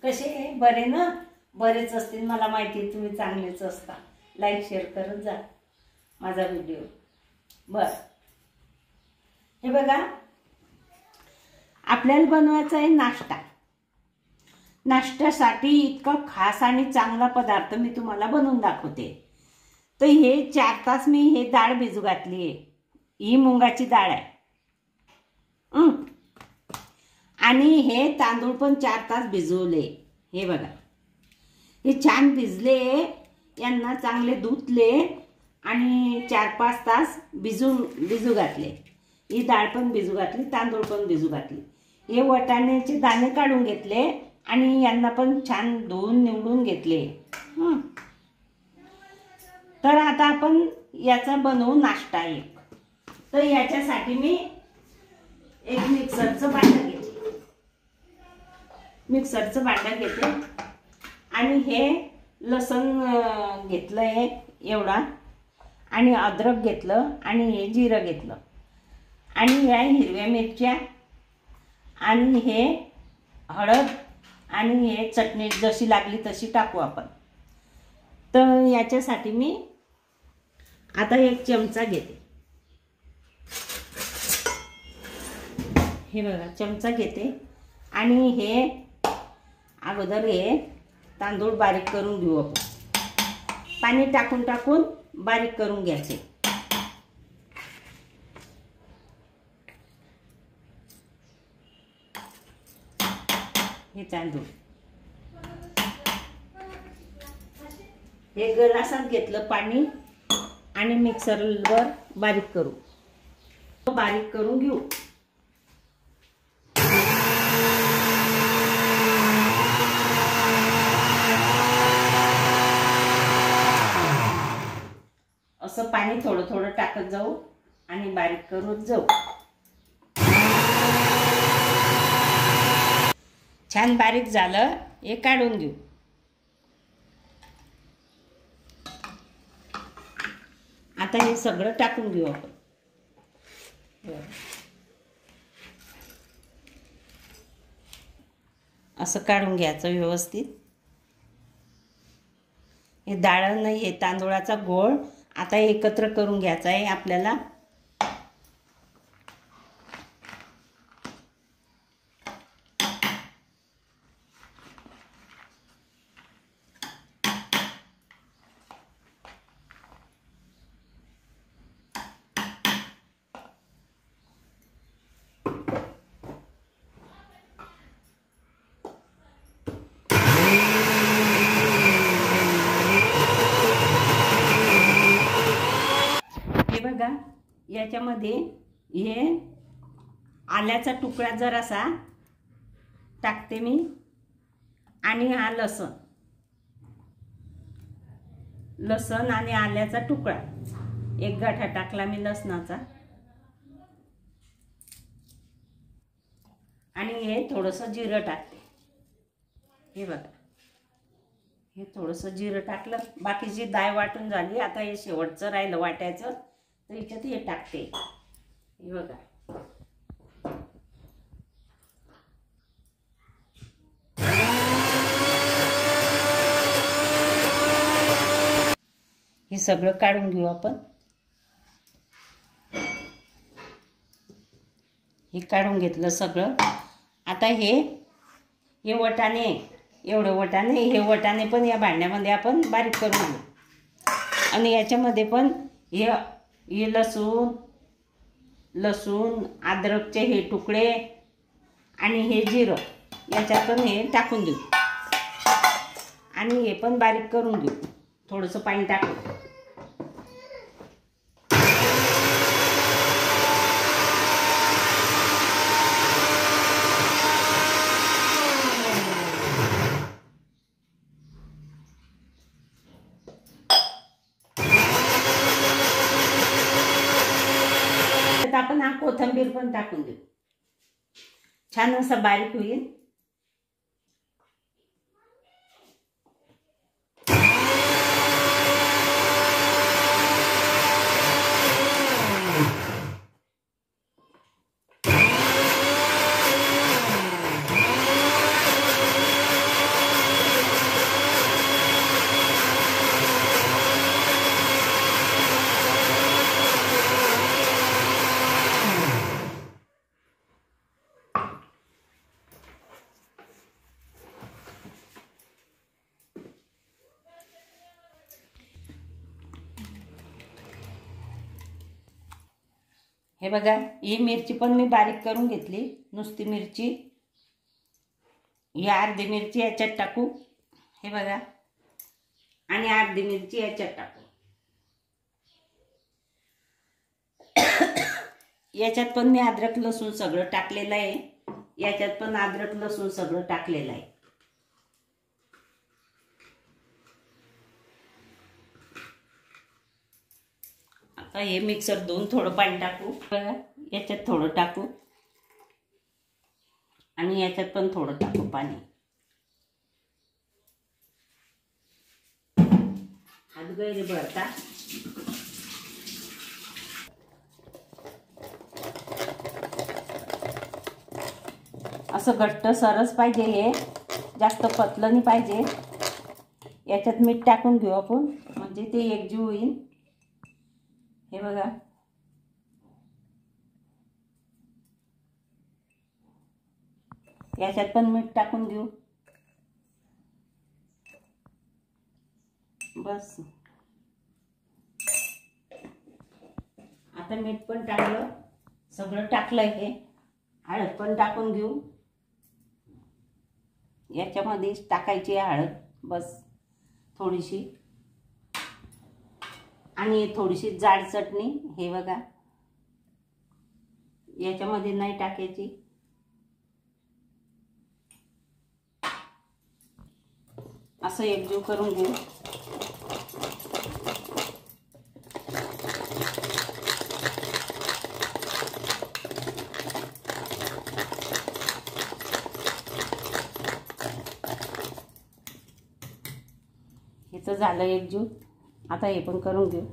कसे आहे? बरे ना? बरेच असतील, मला माहिती आहे तुम्ही चांगलेच असता. लाईक शेअर करत जा माझा व्हिडिओ. बर, हे बघा, आपल्याला बनवायचा आहे नाश्ता. नाश्त्यासाठी इतका खास आणि चांगला पदार्थ मी तुम्हाला बनवून दाखवते. तर हे 4 तास मी हे डाळ भिजू घातली आहे. ही मुंगाची डाळ आहे. आणि हे तांदूळ पण 4 तास भिजवले. हे बघा, हे छान भिजले. यांना चांगले धुतले आणि 4-5 तास भिजू घातले. ही डाळ पण भिजू घातली, तांदूळ पण भिजू घातले. हे वाटाण्याचे दाणे काढून घेतले आणि यांना पण छान धुवून निवडून घेतले. तर आता आपण याचा बनवू नाश्ता एक. तर याच्यासाठी मी एक मिक्सरचं भांडं घेते. आणि हे लसूण घेतलंय एवढा, आणि अद्रक घेतलं, आणि हे जिरं घेतलं, आणि या हिरव्या मिरच्या, आणि हे हळद, आणि हे चटणी जशी लागली तशी टाकू आपण. तर याच्यासाठी मी आता 1 चमचा घेते. हे बघा, चमचा घेते. आणि हे अगोदर हे तांदूळ बारीक करून घेऊ आपण. पाणी टाकून बारीक करून घ्यायचे. हे तांदूळ हे ग्लासात घेतलं पाणी, आणि मिक्सरवर बारीक करून घेऊ. असं पाणी थोडं थोडं टाकत जाऊ आणि बारीक करत जाऊ. छान बारीक झालं, हे काढून घेऊ. आता हे सगळं टाकून घेऊ आपण. असं काढून घ्यायचं व्यवस्थित. हे डाळ नाही, हे तांदूळाचा गोळ आता एकत्र करून घ्यायचा आहे आपल्याला. बघा, याच्यामध्ये हे आल्याचा तुकडा जरासा टाकते मी, आणि हा लसण आणि आल्याचा तुकडा 1 गाठा टाकला मी लसणाचा. आणि हे थोडंसं जिरं टाकते. हे बघा, हे थोडंसं जिरं टाकलं. बाकीची डाळ वाटून झाली. आता हे शेवटचं राहिलं वाटायचं, तर याच्यात हे टाकते. हे बघा, हे सगळं काढून घेऊ आपण. हे काढून घेतलं सगळं. आता हे वटाणे, एवढे वटाणे, हे वटाणे पण या भांड्यामध्ये आपण बारीक करून घेऊ. आणि याच्यामध्ये पण हे लसूण अद्रकचे हे तुकडे आणि हे जिरं याच्यातून हे टाकून देऊ. आणि हे पण बारीक करून घेऊ, थोडंसं पाणी टाकून. आपण हा कोथिंबीर पण टाकून देऊ. छान असं बारीक होईल. हे बघा, ही मिरची पण मी बारीक करून घेतली, नुसती मिरची. ही अर्धी मिरची याच्यात टाकू, हे बघा, आणि अर्धी मिरची याच्यात टाकू. याच्यात पण मी अद्रक लसूण सगळं टाकलेलं आहे. याच्यात पण अद्रक लसूण सगळं टाकलेलं आहे. आता हे मिक्सर धुवून थोडं पाणी टाकू. याच्यात थोडं टाकू आणि याच्यात पण थोडं टाकू पाणी. गैर भरता असं घट्ट सरस पाहिजे, हे जास्त पतलं नाही पाहिजे. याच्यात मीठ टाकून घेऊ आपण, म्हणजे ते एकजीव होईल. हे बघा, याच्यात पण मीठ टाकून घेऊ. बस, आता मीठ पण टाकलं, सगळं टाकलंय. हे हळद पण टाकून घेऊ. याच्यामध्ये टाकायची हळद, बस थोडीशी, आणि थोडीशी जाड चटणी. हे बघा, याच्यामध्ये नाही टाकायची. असं एकजीव करून घेऊ. हे तर झालं एकजीव. आता हे पण करून घेऊ.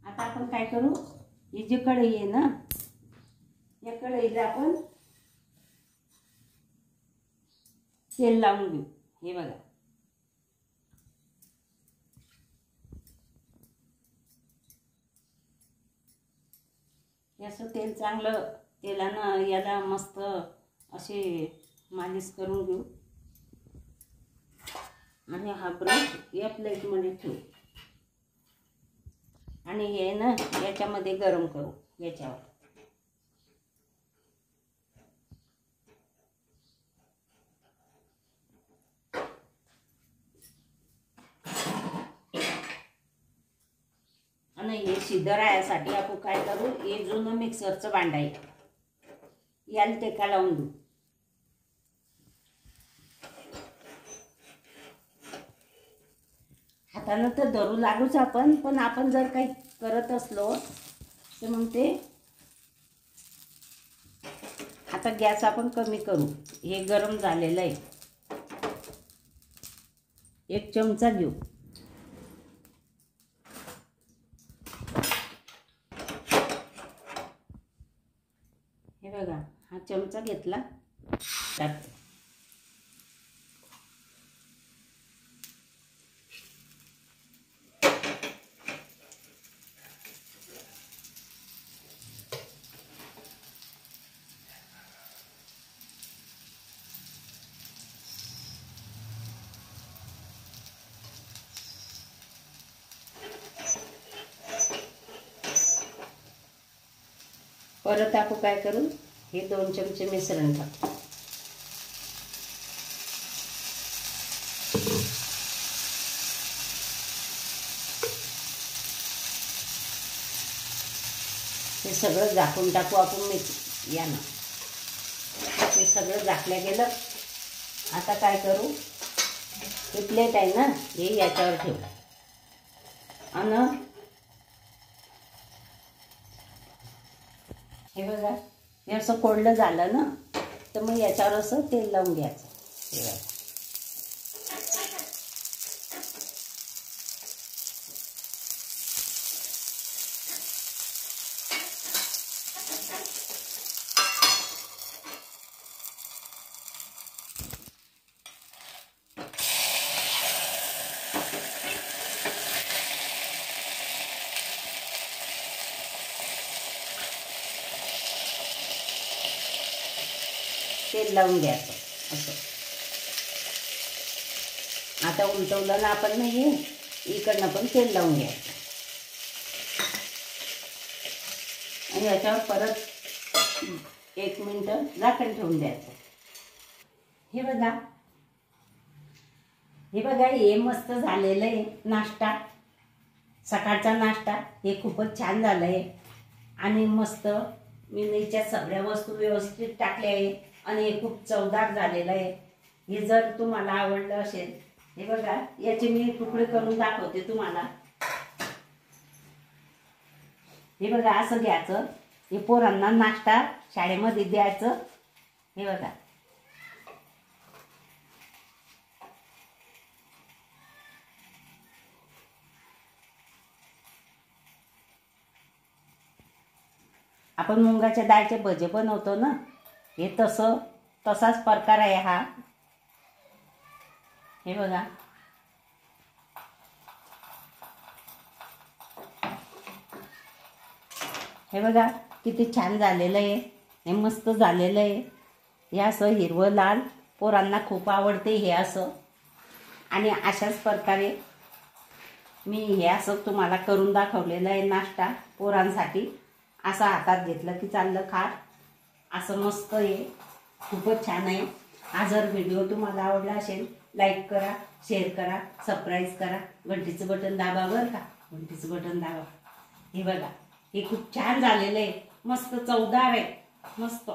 आता आपण काय करू, ही जी कढई आहे ना, या कढईला आपण तेल लावून घेऊ. हे बघा, याचं तेल चांगलं, तेलानं याला मस्त असे मालिश करून घेऊ. आणि हा ब्रश या प्लेटमध्ये ठेवू आणि हे ना याच्यामध्ये गरम करू. याच्यावर आणि हे शिदर यासाठी आपण काय करू, हे जुनं मिक्सरचं भांडं आहे, याला टेका लावून देऊ. हातानं तर धरू लागूच आपण, पण आपण जर काही करत असलो तर मग ते आता गॅस आपण कमी करू. हे गरम झालेलं आहे. एक चमचा घेऊ. हे बघा, हा चमचा घेतला, टाक. परत आपण काय करू, हे 2 चमचे मिश्रण टाकू. हे सगळं झाकून टाकू आपण यानं. हे सगळं झाकल्या गेलं. आता काय करू, हे प्लेट आहे ना, हे याच्यावर ठेवू. आणि हे बघा, हे असं कोरडं झालं ना, तर मग याच्यावर असं तेल लावून घ्यायचं. हे बघा, तेल लावून घ्यायचं असं. आता उलटवलं ना आपण नाही, इकडनं पण तेल लावून घ्यायचं आणि याच्यावर परत 1 मिनिटं झाकण ठेवून द्यायचं. हे बघा, हे मस्त झालेलं आहे नाश्ता, सकाळचा नाश्ता. हे खूपच छान झालं आहे आणि मस्त मी याच्यात सगळ्या वस्तू व्यवस्थित टाकल्या आहे आणि हे खूप चवदार झालेलं आहे. हे जर तुम्हाला आवडलं असेल, हे बघा याचे मी तुकडे करून दाखवते तुम्हाला. हे बघा असं घ्यायचं, हे पोरांना नाश्ता शाळेमध्ये द्यायचं. हे बघा, आपण मुंगाच्या डाळीचे भजे बनवतो ना, हे तसाच प्रकार आहे हा. हे बघा, हे बघा किती छान झालेलं आहे. हे मस्त झालेलं आहे. हे असं हिरवं लाल पोरांना खूप आवडते हे असं. आणि अशाच प्रकारे मी हे असं तुम्हाला करून दाखवलेलं आहे नाश्ता पोरांसाठी. असं हातात घेतलं की चाललं खा, असं मस्त आहे, खूपच छान आहे. हा जर व्हिडिओ तुम्हाला आवडला असेल, लाईक करा, शेअर करा, सबस्क्राईब करा, घंटीचं बटन दाबा बरं का, घंटीचं बटन दाबा. हे बघा, हे खूप छान झालेलं आहे, मस्त चवदार आहे, मस्त.